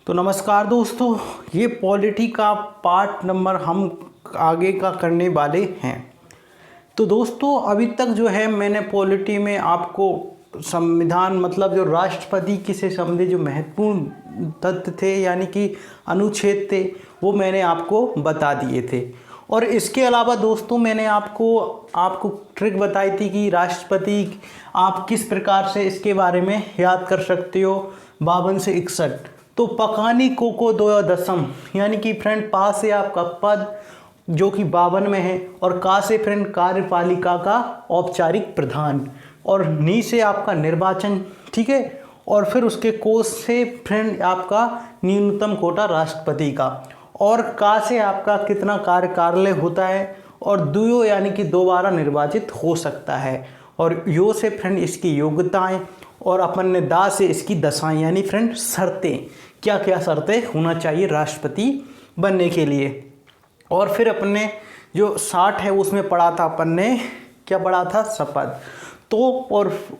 तो नमस्कार दोस्तों, ये पॉलिटी का पार्ट नंबर हम आगे का करने वाले हैं। तो दोस्तों अभी तक जो है मैंने पॉलिटी में आपको संविधान मतलब जो राष्ट्रपति की से संबंधित जो महत्वपूर्ण तथ्य थे यानी कि अनुच्छेद थे वो मैंने आपको बता दिए थे। और इसके अलावा दोस्तों मैंने आपको ट्रिक बताई थी कि राष्ट्रपति आप किस प्रकार से इसके बारे में याद कर सकते हो 52 से 61। तो पकानी कोको दो दसम यानी कि फ्रेंड पा से आपका पद जो कि 52 में है और का से फ्रेंड कार्यपालिका का औपचारिक प्रधान और नी से आपका निर्वाचन, ठीक है। और फिर उसके कोष से फ्रेंड आपका न्यूनतम कोटा राष्ट्रपति का और का से आपका कितना कार्यकाल होता है और दुयो यानी कि दोबारा निर्वाचित हो सकता है और यो से फ्रेंड इसकी योग्यताएं और अपन ने दा से इसकी दशाएं यानी फ्रेंड शर्तें, क्या क्या शर्तें होना चाहिए राष्ट्रपति बनने के लिए। और फिर अपन ने जो 60 है उसमें पढ़ा था, अपन ने क्या पढ़ा था, शपथ। तो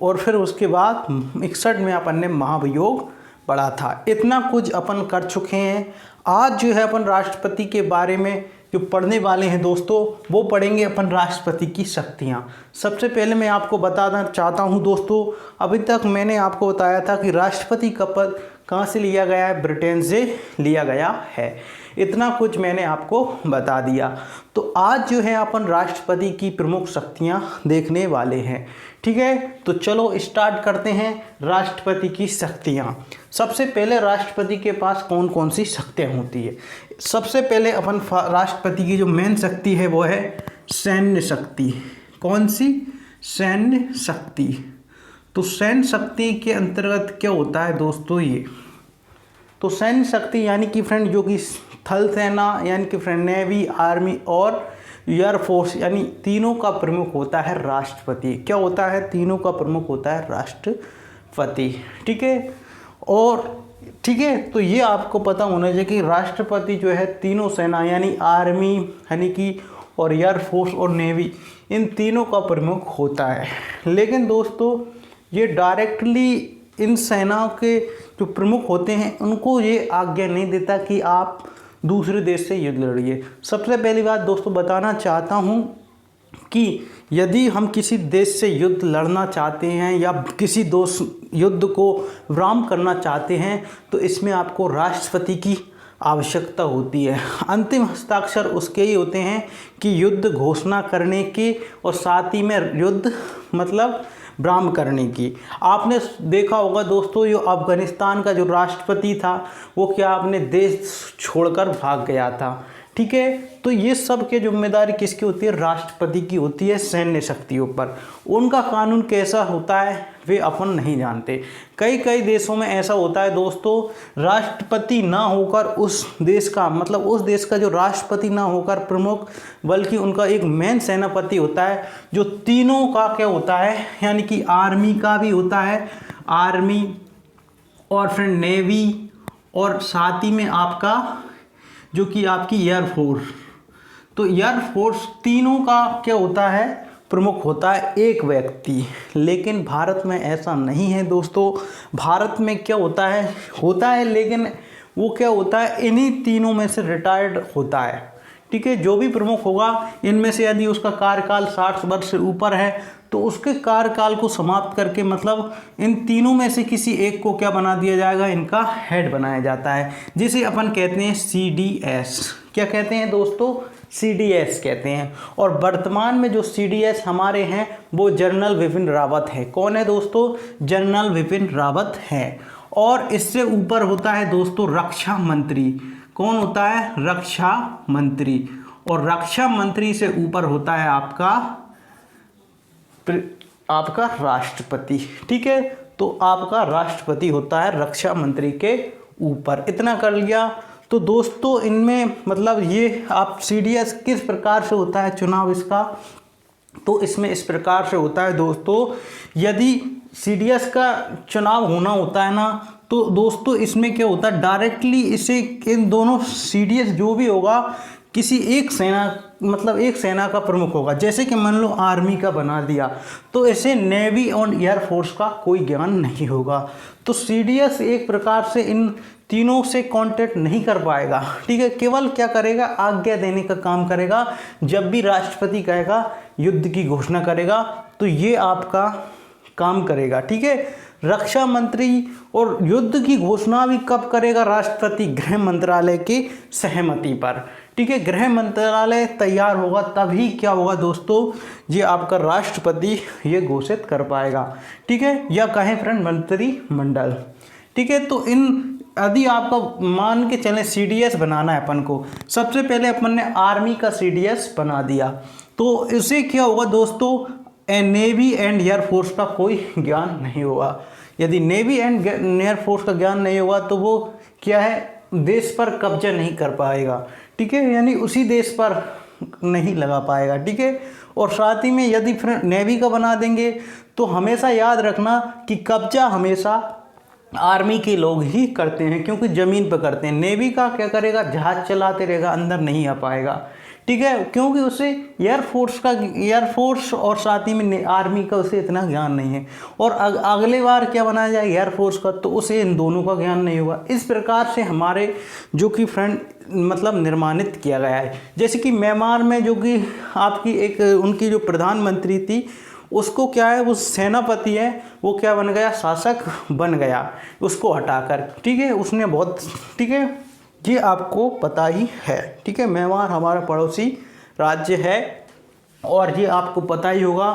और फिर उसके बाद 61 में अपन ने महाभियोग पढ़ा था। इतना कुछ अपन कर चुके हैं। आज जो है अपन राष्ट्रपति के बारे में जो पढ़ने वाले हैं दोस्तों वो पढ़ेंगे अपन राष्ट्रपति की शक्तियाँ। सबसे पहले मैं आपको बताना चाहता हूँ दोस्तों, अभी तक मैंने आपको बताया था कि राष्ट्रपति का पद कहाँ से लिया गया है, ब्रिटेन से लिया गया है। इतना कुछ मैंने आपको बता दिया। तो आज जो है अपन राष्ट्रपति की प्रमुख शक्तियाँ देखने वाले हैं, ठीक है। तो चलो स्टार्ट करते हैं राष्ट्रपति की शक्तियाँ। सबसे पहले राष्ट्रपति के पास कौन कौन सी शक्तियाँ होती है। सबसे पहले अपन राष्ट्रपति की जो मेन शक्ति है वो है सैन्य शक्ति। कौन सी, सैन्य शक्ति। तो सैन्य शक्ति के अंतर्गत क्या होता है दोस्तों, ये तो सैन्य शक्ति यानी कि फ्रेंड जो कि थल सेना यानी कि फ्रेंड नेवी, आर्मी और एयरफोर्स यानी तीनों का प्रमुख होता है राष्ट्रपति। क्या होता है, तीनों का प्रमुख होता है राष्ट्रपति, ठीक है। और ठीक है, तो ये आपको पता होना चाहिए कि राष्ट्रपति जो है तीनों सेना यानी आर्मी यानी कि और एयरफोर्स और नेवी इन तीनों का प्रमुख होता है। लेकिन दोस्तों ये डायरेक्टली इन सेनाओं के जो प्रमुख होते हैं उनको ये आज्ञा नहीं देता कि आप दूसरे देश से युद्ध लड़िए। सबसे पहली बात दोस्तों बताना चाहता हूँ कि यदि हम किसी देश से युद्ध लड़ना चाहते हैं या किसी युद्ध को विराम करना चाहते हैं तो इसमें आपको राष्ट्रपति की आवश्यकता होती है। अंतिम हस्ताक्षर उसके ही होते हैं कि युद्ध घोषणा करने के और साथ ही में युद्ध मतलब विराम करने की। आपने देखा होगा दोस्तों जो अफगानिस्तान का जो राष्ट्रपति था वो क्या आपने देश छोड़कर भाग गया था, ठीक है। तो ये सब के जिम्मेदारी किसकी होती है, राष्ट्रपति की होती है सैन्य शक्तियों पर। उनका कानून कैसा होता है वे अपन नहीं जानते। कई देशों में ऐसा होता है दोस्तों, राष्ट्रपति ना होकर उस देश का मतलब उस देश का जो राष्ट्रपति ना होकर प्रमुख बल्कि उनका एक मेन सेनापति होता है जो तीनों का क्या होता है यानी कि आर्मी का भी होता है, आर्मी और फिर नेवी और साथ ही में आपका जो कि आपकी एयरफोर्स। तो एयरफोर्स तीनों का क्या होता है, प्रमुख होता है एक व्यक्ति। लेकिन भारत में ऐसा नहीं है दोस्तों। भारत में क्या होता है लेकिन वो क्या होता है इन्हीं तीनों में से रिटायर्ड होता है, ठीक है। जो भी प्रमुख होगा इनमें से यदि उसका कार्यकाल 60 वर्ष से ऊपर है तो उसके कार्यकाल को समाप्त करके मतलब इन तीनों में से किसी एक को क्या बना दिया जाएगा, इनका हेड बनाया जाता है जिसे अपन कहते हैं CDS। क्या कहते हैं दोस्तों, CDS कहते हैं। और वर्तमान में जो CDS हमारे हैं वो जनरल विपिन रावत है। कौन है दोस्तों, जनरल विपिन रावत है। और इससे ऊपर होता है दोस्तों रक्षा मंत्री। कौन होता है, रक्षा मंत्री। और रक्षा मंत्री से ऊपर होता है आपका राष्ट्रपति, ठीक है। तो आपका राष्ट्रपति होता है रक्षा मंत्री के ऊपर। इतना कर लिया। तो दोस्तों इनमें मतलब ये आप CDS किस प्रकार से होता है चुनाव इसका, तो इसमें इस प्रकार से होता है दोस्तों, यदि CDS का चुनाव होना होता है ना तो दोस्तों इसमें क्या होता है डायरेक्टली इसे इन दोनों CDS जो भी होगा किसी एक सेना मतलब एक सेना का प्रमुख होगा। जैसे कि मान लो आर्मी का बना दिया तो इसे नेवी और एयरफोर्स का कोई ज्ञान नहीं होगा। तो CDS एक प्रकार से इन तीनों से कांटेक्ट नहीं कर पाएगा, ठीक है। केवल क्या करेगा, आज्ञा देने का काम करेगा। जब भी राष्ट्रपति कहेगा युद्ध की घोषणा करेगा तो ये आपका काम करेगा, ठीक है। रक्षा मंत्री और युद्ध की घोषणा भी कब करेगा, राष्ट्रपति गृह मंत्रालय की सहमति पर, ठीक है। गृह मंत्रालय तैयार होगा तभी क्या होगा दोस्तों, ये आपका राष्ट्रपति ये घोषित कर पाएगा, ठीक है, या कहें फ्रेंड मंत्रिमंडल, ठीक है। तो इन यदि आपका मान के चलें CDS बनाना है अपन को, सबसे पहले अपन ने आर्मी का CDS बना दिया, तो इससे क्या होगा दोस्तों, नेवी एंड एयरफोर्स का कोई ज्ञान नहीं होगा। यदि नेवी एंड एयरफोर्स का ज्ञान नहीं होगा तो वो क्या है, देश पर कब्जा नहीं कर पाएगा, ठीक है, यानी उसी देश पर नहीं लगा पाएगा, ठीक है। और साथ ही में यदि फिर नेवी का बना देंगे तो हमेशा याद रखना कि कब्जा हमेशा आर्मी के लोग ही करते हैं, क्योंकि ज़मीन पर करते हैं। नेवी का क्या करेगा, जहाज चलाते रहेगा, अंदर नहीं आ पाएगा, ठीक है, क्योंकि उसे एयरफोर्स और साथ ही में आर्मी का उसे इतना ज्ञान नहीं है। और अगले बार क्या बनाया जाए एयरफोर्स का, तो उसे इन दोनों का ज्ञान नहीं होगा। इस प्रकार से हमारे जो कि फ्रेंड मतलब निर्माणित किया गया है। जैसे कि म्यांमार में जो कि आपकी एक उनकी जो प्रधानमंत्री थी, उसको क्या है, वो सेनापति है, वो क्या बन गया, शासक बन गया, उसको हटाकर, ठीक है। उसने बहुत, ठीक है, ये आपको पता ही है, ठीक है। म्यांमार हमारा पड़ोसी राज्य है और ये आपको पता ही होगा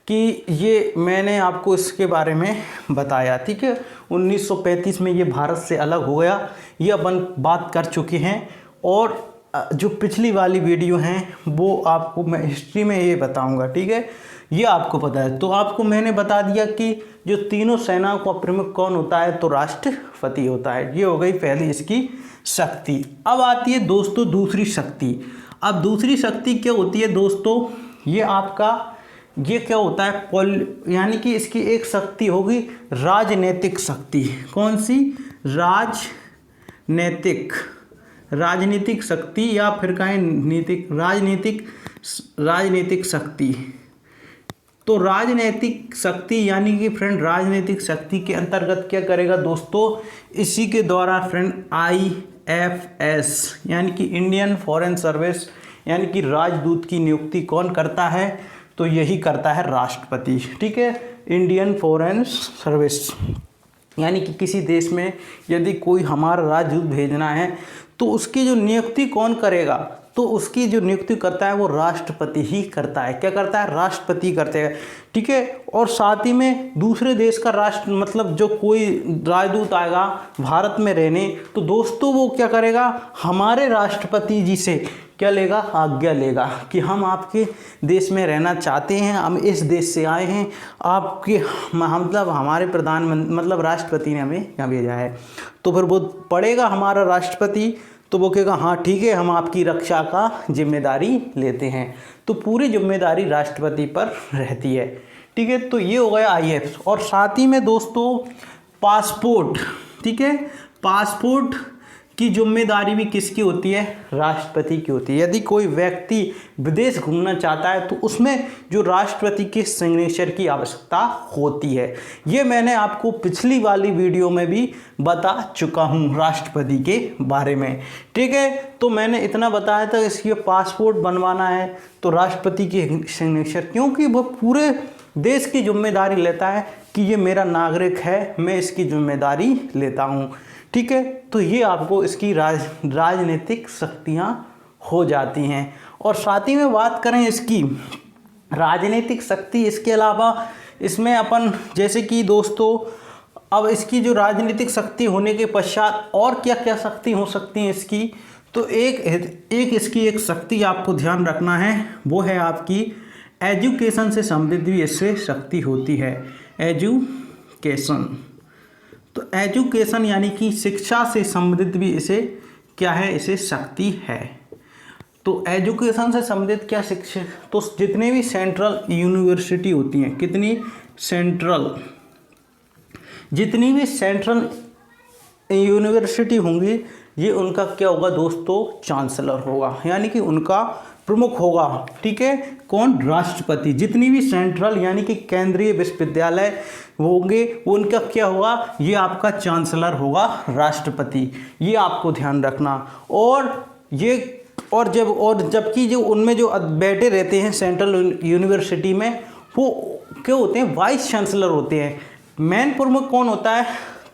कि ये मैंने आपको इसके बारे में बताया, ठीक है। 1935 में ये भारत से अलग हो गया, ये अपन बात कर चुके हैं। और जो पिछली वाली वीडियो हैं वो आपको मैं हिस्ट्री में ये बताऊंगा, ठीक है, ये आपको पता है। तो आपको मैंने बता दिया कि जो तीनों सेनाओं का प्रमुख कौन होता है, तो राष्ट्रपति होता है। ये हो गई पहली इसकी शक्ति। अब आती है दोस्तों दूसरी शक्ति। अब दूसरी शक्ति क्या होती है दोस्तों, ये आपका ये क्या होता है, यानी कि इसकी एक शक्ति होगी राजनीतिक शक्ति। कौन सी, राजनीतिक शक्ति, या फिर कहें राजनीतिक शक्ति। तो राजनीतिक शक्ति यानी कि फ्रेंड राजनीतिक शक्ति के अंतर्गत क्या करेगा दोस्तों, इसी के द्वारा फ्रेंड IFS यानी कि इंडियन फॉरेन सर्विस यानी कि राजदूत की नियुक्ति कौन करता है, तो यही करता है राष्ट्रपति, ठीक है। इंडियन फॉरेन सर्विस यानी कि किसी देश में यदि कोई हमारा राजदूत भेजना है तो उसकी जो नियुक्ति कौन करेगा, तो उसकी जो नियुक्ति करता है वो राष्ट्रपति ही करता है। क्या करता है, राष्ट्रपति करते हैं, ठीक है। और साथ ही में दूसरे देश का राष्ट्र मतलब जो कोई राजदूत आएगा भारत में रहने, तो दोस्तों वो क्या करेगा, हमारे राष्ट्रपति जी से क्या लेगा, आज्ञा लेगा कि हम आपके देश में रहना चाहते हैं, हम इस देश से आए हैं, आपके मतलब हमारे प्रधानमंत्री मतलब राष्ट्रपति ने हमें यहाँ भेजा है। तो फिर वो पढ़ेगा हमारा राष्ट्रपति, तो वो कहेगा हाँ ठीक है, हम आपकी रक्षा का जिम्मेदारी लेते हैं। तो पूरी जिम्मेदारी राष्ट्रपति पर रहती है, ठीक है। तो ये हो गया IFS। और साथ ही में दोस्तों पासपोर्ट, ठीक है, पासपोर्ट की जिम्मेदारी भी किसकी होती है, राष्ट्रपति की होती है। यदि कोई व्यक्ति विदेश घूमना चाहता है तो उसमें जो राष्ट्रपति के सिग्नेचर की आवश्यकता होती है। ये मैंने आपको पिछली वाली वीडियो में भी बता चुका हूँ राष्ट्रपति के बारे में, ठीक है। तो मैंने इतना बताया था, इसकी पासपोर्ट बनवाना है तो राष्ट्रपति की सिग्नेचर, क्योंकि वह पूरे देश की जिम्मेदारी लेता है कि ये मेरा नागरिक है, मैं इसकी जिम्मेदारी लेता हूँ, ठीक है। तो ये आपको इसकी राजनीतिक शक्तियाँ हो जाती हैं। और साथ ही में बात करें इसकी राजनीतिक शक्ति, इसके अलावा इसमें अपन जैसे कि दोस्तों अब इसकी जो राजनीतिक शक्ति होने के पश्चात और क्या क्या शक्ति हो सकती हैं इसकी, तो एक इसकी एक शक्ति आपको ध्यान रखना है, वो है आपकी एजुकेशन से संबंधित भी इससे शक्ति होती है। एजुकेशन, तो एजुकेशन यानी कि शिक्षा से संबंधित भी इसे क्या है, इसे शक्ति है। तो एजुकेशन से संबंधित क्या शिक्षा, तो जितने भी सेंट्रल यूनिवर्सिटी होती हैं, जितनी भी सेंट्रल यूनिवर्सिटी होंगी, ये उनका क्या होगा दोस्तों, चांसलर होगा, यानी कि उनका प्रमुख होगा, ठीक है, कौन, राष्ट्रपति। जितनी भी सेंट्रल यानी कि केंद्रीय विश्वविद्यालय होंगे उनका क्या होगा, ये आपका चांसलर होगा राष्ट्रपति, ये आपको ध्यान रखना। और जबकि जो उनमें जो बैठे रहते हैं सेंट्रल यूनिवर्सिटी में, वो क्या होते हैं, वाइस चांसलर होते हैं। मेन प्रमुख कौन होता है,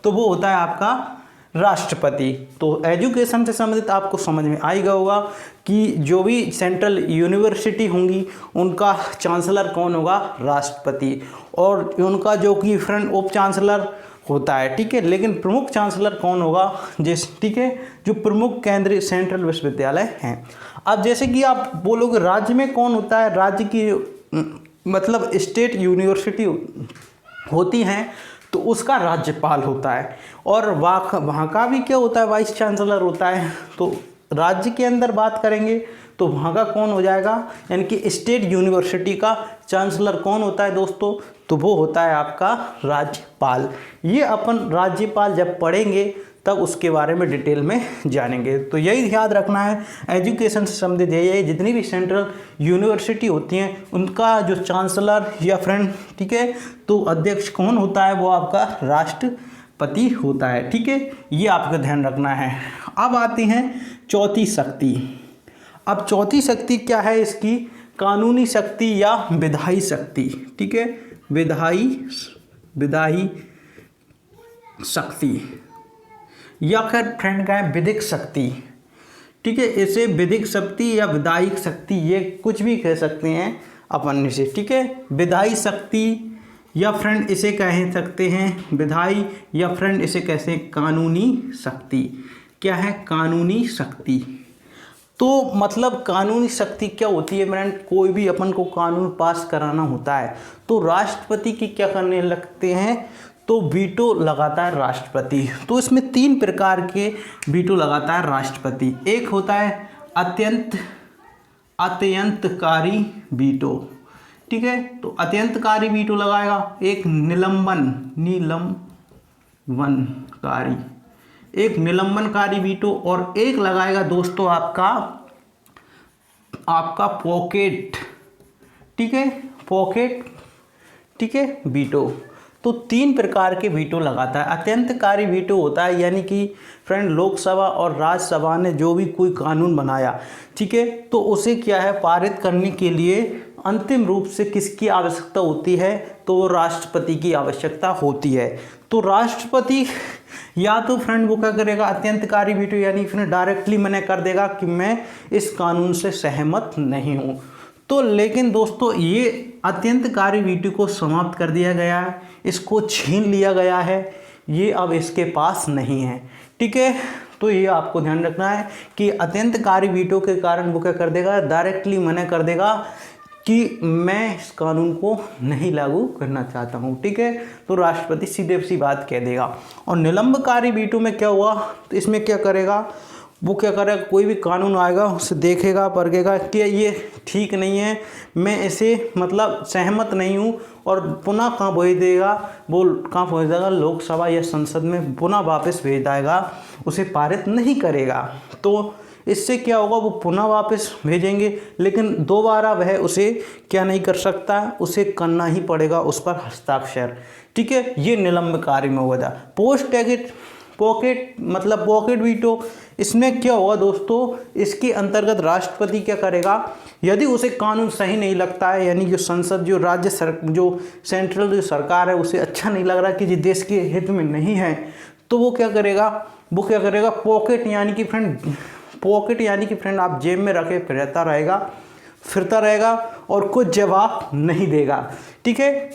तो वो होता है आपका राष्ट्रपति। तो एजुकेशन से संबंधित आपको समझ में आएगा होगा कि जो भी सेंट्रल यूनिवर्सिटी होंगी उनका चांसलर कौन होगा, राष्ट्रपति, और उनका जो कि फ्रेंड उप चांसलर होता है, ठीक है। लेकिन प्रमुख चांसलर कौन होगा, ठीक है, जो प्रमुख केंद्रीय सेंट्रल विश्वविद्यालय हैं। अब जैसे कि आप बोलोगे राज्य में कौन होता है, राज्य की मतलब स्टेट यूनिवर्सिटी होती हैं तो उसका राज्यपाल होता है, और वहाँ का भी क्या होता है, वाइस चांसलर होता है। तो राज्य के अंदर बात करेंगे तो वहाँ का कौन हो जाएगा, यानी कि स्टेट यूनिवर्सिटी का चांसलर कौन होता है दोस्तों, तो वो होता है आपका राज्यपाल। ये अपन राज्यपाल जब पढ़ेंगे तब उसके बारे में डिटेल में जानेंगे। तो यही याद रखना है, एजुकेशन से संबंधित यही, जितनी भी सेंट्रल यूनिवर्सिटी होती हैं उनका जो चांसलर या फ्रेंड, ठीक है, तो अध्यक्ष कौन होता है, वो आपका राष्ट्रपति होता है, ठीक है, ये आपका ध्यान रखना है। अब आती हैं चौथी शक्ति। अब चौथी शक्ति क्या है इसकी, कानूनी शक्ति या विधायी शक्ति, ठीक है, विधायी शक्ति या फिर फ्रेंड का है विधिक शक्ति, ठीक है। इसे विधिक शक्ति या विधायिक शक्ति ये कुछ भी कह सकते हैं अपन इसे, ठीक है। विधायी शक्ति या फ्रेंड इसे कह सकते हैं विधायी, या फ्रेंड इसे कैसे, कानूनी शक्ति। क्या है, कानूनी शक्ति। तो मतलब कानूनी शक्ति क्या होती है फ्रेंड, कोई भी अपन को कानून पास कराना होता है तो राष्ट्रपति की क्या करने लगते हैं, तो वीटो लगाता है राष्ट्रपति। तो इसमें 3 प्रकार के वीटो लगाता है राष्ट्रपति। एक होता है अत्यंतकारी वीटो, ठीक है, तो अत्यंतकारी वीटो लगाएगा। एक निलंबनकारी वीटो, और एक लगाएगा दोस्तों आपका पॉकेट, ठीक है, पॉकेट, ठीक है, वीटो। तो 3 प्रकार के वीटो लगाता है। अत्यंतकारी वीटो होता है यानी कि फ्रेंड लोकसभा और राज्यसभा ने जो भी कोई कानून बनाया, ठीक है, तो उसे क्या है पारित करने के लिए अंतिम रूप से किसकी आवश्यकता होती है, तो वो राष्ट्रपति की आवश्यकता होती है। तो राष्ट्रपति या तो फ्रेंड वो क्या करेगा, अत्यंतकारी वीटो यानी फिर डायरेक्टली मना कर देगा कि मैं इस कानून से सहमत नहीं हूँ। तो लेकिन दोस्तों ये अत्यंतकारी वीटो को समाप्त कर दिया गया है, इसको छीन लिया गया है, ये अब इसके पास नहीं है, ठीक है। तो ये आपको ध्यान रखना है कि अत्यंतकारी वीटो के कारण वो क्या कर देगा, डायरेक्टली मना कर देगा कि मैं इस कानून को नहीं लागू करना चाहता हूँ, ठीक है। तो राष्ट्रपति सीधे सी बात कह देगा। और निलंबनकारी वीटो में क्या हुआ, तो इसमें क्या करेगा, वो क्या करेगा, कोई भी कानून आएगा उसे देखेगा परखेगा कि ये ठीक नहीं है, मैं इसे मतलब सहमत नहीं हूँ, और पुनः कहाँ भेज देगा, वो कहाँ भेज देगा, लोकसभा या संसद में पुनः वापस भेज देगा, उसे पारित नहीं करेगा। तो इससे क्या होगा, वो पुनः वापस भेजेंगे, लेकिन दोबारा वह उसे क्या नहीं कर सकता, उसे करना ही पड़ेगा उस पर हस्ताक्षर, ठीक है। ये निलंबनकारी में होगा। पॉकेट वीटो, इसमें क्या होगा दोस्तों, इसके अंतर्गत राष्ट्रपति क्या करेगा, यदि उसे कानून सही नहीं लगता है, यानी जो संसद जो जो सेंट्रल जो सरकार है उसे अच्छा नहीं लग रहा कि जो देश के हित में नहीं है, तो वो क्या करेगा, पॉकेट यानी कि फ्रेंड आप जेब में रखे फिरता रहेगा और कुछ जवाब नहीं देगा, ठीक है।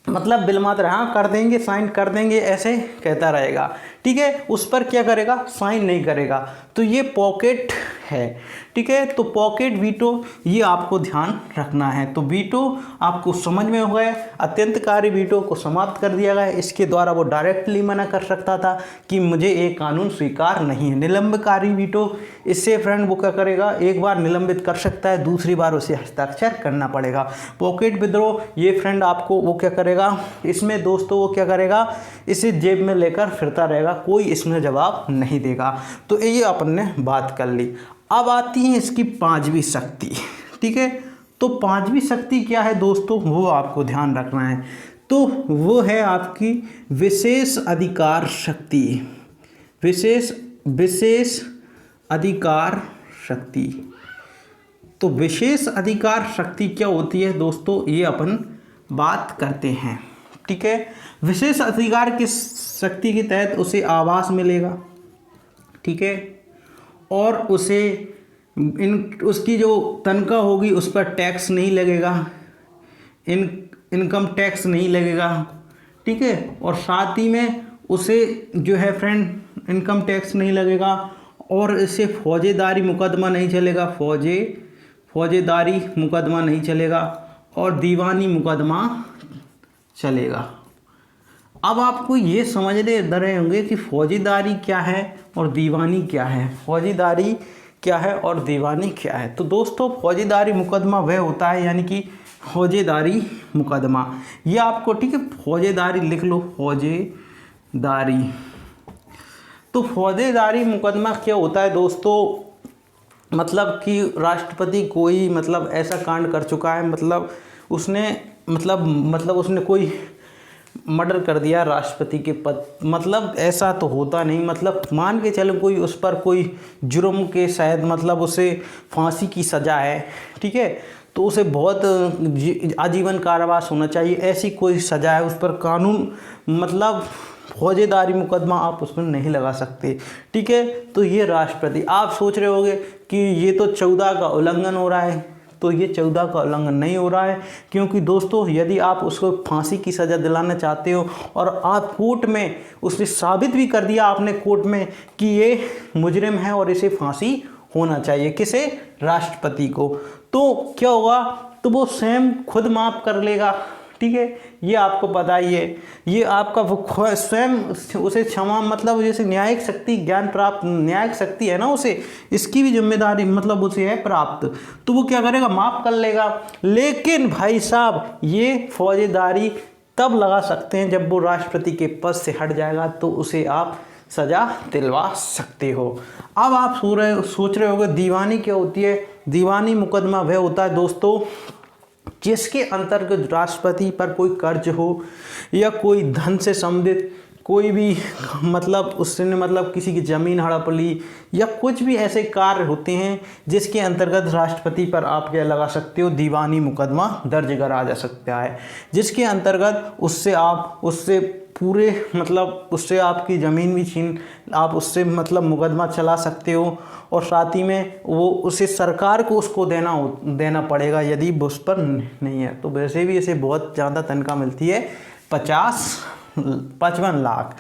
मतलब बिलमात्र हाँ कर देंगे, साइन कर देंगे, ऐसे कहता रहेगा, ठीक है। उस पर क्या करेगा, साइन नहीं करेगा। तो ये पॉकेट है, ठीक है। तो पॉकेट वीटो ये आपको ध्यान रखना है। तो वीटो आपको समझ में हो गया, अत्यंतकारी वीटो को समाप्त कर दिया गया। इसके द्वारा वो डायरेक्टली मना कर सकता था कि मुझे एक कानून स्वीकार नहीं है। निलंबनकारी वीटो, इससे फ्रेंड वो क्या करेगा, एक बार निलंबित कर सकता है, दूसरी बार उसे हस्ताक्षर करना पड़ेगा। पॉकेट विद्रोह ये फ्रेंड आपको वो क्या करेगा, इसमें दोस्तों वो क्या करेगा, इसे जेब में लेकर फिरता रहेगा, कोई इसमें जवाब नहीं देगा। तो ये अपन ने बात कर ली। अब आती है इसकी पांचवी शक्ति, ठीक है। तो पांचवी शक्ति क्या है दोस्तों, वो आपको ध्यान रखना है। तो वो है आपकी विशेष अधिकार शक्ति, विशेष अधिकार शक्ति। तो विशेष अधिकार शक्ति क्या होती है दोस्तों, ये अपन बात करते हैं, ठीक है। विशेष अधिकार की शक्ति के तहत उसे आवास मिलेगा, ठीक है, और उसे उसकी जो तनख्वाह होगी उस पर टैक्स नहीं लगेगा, इनकम टैक्स नहीं लगेगा, ठीक है। और साथ ही में उसे जो है फ्रेंड इनकम टैक्स नहीं लगेगा, और इससे फौजेदारी मुकदमा नहीं चलेगा, फौजेदारी मुकदमा नहीं चलेगा, और दीवानी मुकदमा चलेगा। अब आपको ये समझने रहे होंगे कि फौजेदारी क्या है और दीवानी क्या है, फौजेदारी क्या है और दीवानी क्या है। तो दोस्तों फौजेदारी मुकदमा वह होता है, यानी कि फौजेदारी मुकदमा, ये आपको, ठीक है, फौजेदारी लिख लो, फौजेदारी। तो फौजेदारी मुकदमा क्या होता है दोस्तों, मतलब कि राष्ट्रपति कोई मतलब ऐसा कांड कर चुका है, मतलब उसने कोई मर्डर कर दिया राष्ट्रपति के पद, मतलब ऐसा तो होता नहीं, मतलब मान के चलो कोई उस पर कोई जुर्म के शायद मतलब उसे फांसी की सज़ा है, ठीक है, तो उसे बहुत आजीवन कारावास होना चाहिए, ऐसी कोई सज़ा है उस पर, कानून मतलब फौजेदारी मुकदमा आप उसमें नहीं लगा सकते, ठीक है। तो ये राष्ट्रपति, आप सोच रहे होंगे कि ये तो 14 का उल्लंघन हो रहा है, तो ये 14 का उल्लंघन नहीं हो रहा है, क्योंकि दोस्तों यदि आप उसको फांसी की सज़ा दिलाना चाहते हो और आप कोर्ट में उसने साबित भी कर दिया आपने कोर्ट में कि ये मुजरिम है और इसे फांसी होना चाहिए, किसे, राष्ट्रपति को, तो क्या होगा, तो वो स्वयं खुद माफ़ कर लेगा, ठीक है। ये आपको पता ही है, ये आपका वो स्वयं उसे क्षमा, मतलब जैसे न्यायिक शक्ति, ज्ञान प्राप्त न्यायिक शक्ति है ना, उसे इसकी भी जिम्मेदारी मतलब उसे है प्राप्त, तो वो क्या करेगा, माफ़ कर लेगा। लेकिन भाई साहब ये फौजेदारी तब लगा सकते हैं जब वो राष्ट्रपति के पद से हट जाएगा, तो उसे आप सज़ा दिलवा सकते हो। अब आप सोच रहे होंगे दीवानी क्या होती है। दीवानी मुकदमा वह होता है दोस्तों जिसके अंतर्गत राष्ट्रपति पर कोई कर्ज हो या कोई धन से संबंधित कोई भी मतलब उसने मतलब किसी की ज़मीन हड़प ली या कुछ भी ऐसे कार्य होते हैं जिसके अंतर्गत राष्ट्रपति पर आप क्या लगा सकते हो, दीवानी मुकदमा दर्ज करा जा सकता है, जिसके अंतर्गत उससे पूरे मतलब उससे आपकी ज़मीन भी छीन, आप उससे मतलब मुकदमा चला सकते हो, और साथ ही में वो उसे सरकार को उसको देना पड़ेगा यदि उस पर नहीं है। तो वैसे भी इसे बहुत ज़्यादा तनख्वाह मिलती है, 55 लाख,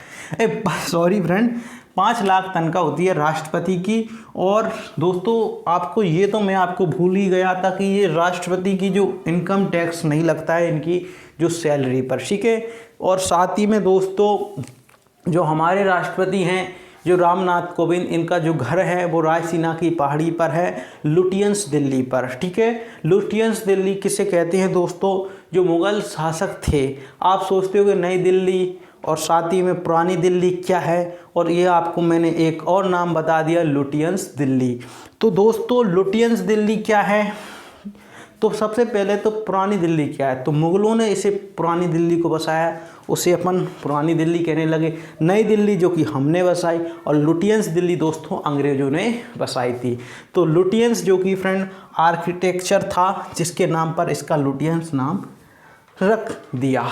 सॉरी फ्रेंड, 5 लाख तनख्वाह होती है राष्ट्रपति की। और दोस्तों आपको ये तो मैं आपको भूल ही गया था कि ये राष्ट्रपति की जो इनकम टैक्स नहीं लगता है इनकी जो सैलरी पर, ठीक है। और साथ ही में दोस्तों जो हमारे राष्ट्रपति हैं जो रामनाथ कोविंद, इनका जो घर है वो रायसीना की पहाड़ी पर है, लुटियंस दिल्ली पर, ठीक है। लुटियंस दिल्ली किसे कहते हैं दोस्तों, जो मुग़ल शासक थे। आप सोचते हो कि नई दिल्ली और साथ ही में पुरानी दिल्ली क्या है, और ये आपको मैंने एक और नाम बता दिया, लुटियंस दिल्ली। तो दोस्तों लुटियंस दिल्ली क्या है, तो सबसे पहले तो पुरानी दिल्ली क्या है, तो मुग़लों ने इसे पुरानी दिल्ली को बसाया, उसे अपन पुरानी दिल्ली कहने लगे। नई दिल्ली जो कि हमने बसाई, और लुटियंस दिल्ली दोस्तों अंग्रेज़ों ने बसाई थी। तो लुटियंस जो कि फ्रेंड आर्किटेक्चर था जिसके नाम पर इसका लुटियंस नाम रख दिया।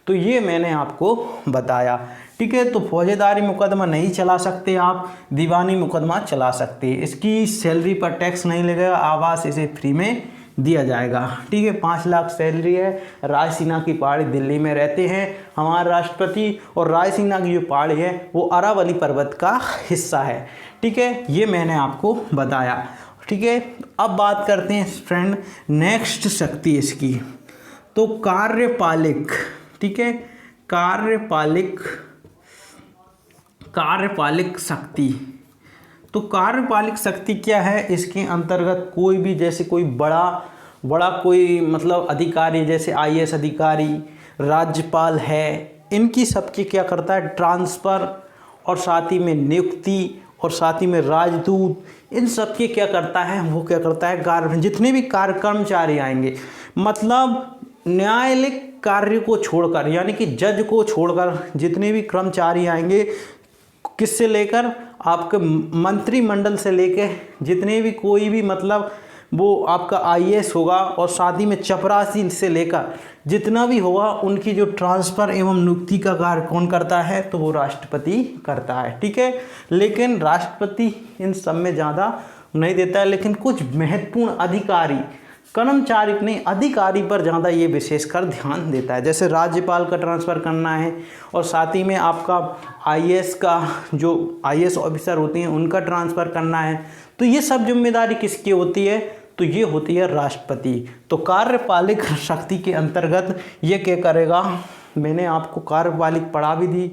तो ये मैंने आपको बताया, ठीक है। तो फौजेदारी मुकदमा नहीं चला सकते आप, दीवानी मुकदमा चला सकते, इसकी सैलरी पर टैक्स नहीं लगेगा, आवास इसे फ्री में दिया जाएगा, ठीक है। 5 लाख सैलरी है, रायसीना की पहाड़ी दिल्ली में रहते हैं हमारे राष्ट्रपति, और रायसीना की जो पहाड़ी है वो अरावली पर्वत का हिस्सा है, ठीक है। ये मैंने आपको बताया, ठीक है। अब बात करते हैं फ्रेंड नेक्स्ट शक्ति इसकी, तो कार्यपालिक, ठीक है, कार्यपालिक शक्ति। तो कार्यपालिक शक्ति क्या है, इसके अंतर्गत कोई भी जैसे कोई बड़ा कोई मतलब अधिकारी, जैसे IAS अधिकारी, राज्यपाल है, इनकी सबकी क्या करता है, ट्रांसफ़र और साथ ही में नियुक्ति और साथ ही में राजदूत, इन सब के क्या करता है, वो क्या करता है, जितने भी कर्मचारी आएंगे, मतलब न्यायालयिक कार्य को छोड़कर, यानी कि जज को छोड़कर जितने भी कर्मचारी आएंगे, किससे लेकर, आपके मंत्रिमंडल से लेकर जितने भी कोई भी मतलब वो आपका आईएएस होगा, और साथ ही में चपरासी से लेकर जितना भी होगा, उनकी जो ट्रांसफ़र एवं नियुक्ति का कार्य कौन करता है, तो वो राष्ट्रपति करता है। ठीक है, लेकिन राष्ट्रपति इन सब में ज़्यादा नहीं देता है, लेकिन कुछ महत्वपूर्ण अधिकारी, कर्मचारी नहीं, अधिकारी पर ज़्यादा ये विशेषकर ध्यान देता है। जैसे राज्यपाल का ट्रांसफ़र करना है, और साथ ही में आपका आईएएस का, जो आईएएस ऑफिसर होते हैं उनका ट्रांसफ़र करना है। तो ये सब जिम्मेदारी किसकी होती है, तो ये होती है राष्ट्रपति। तो कार्यपालिक शक्ति के अंतर्गत ये क्या करेगा, मैंने आपको कार्यपालिक पढ़ा भी दी,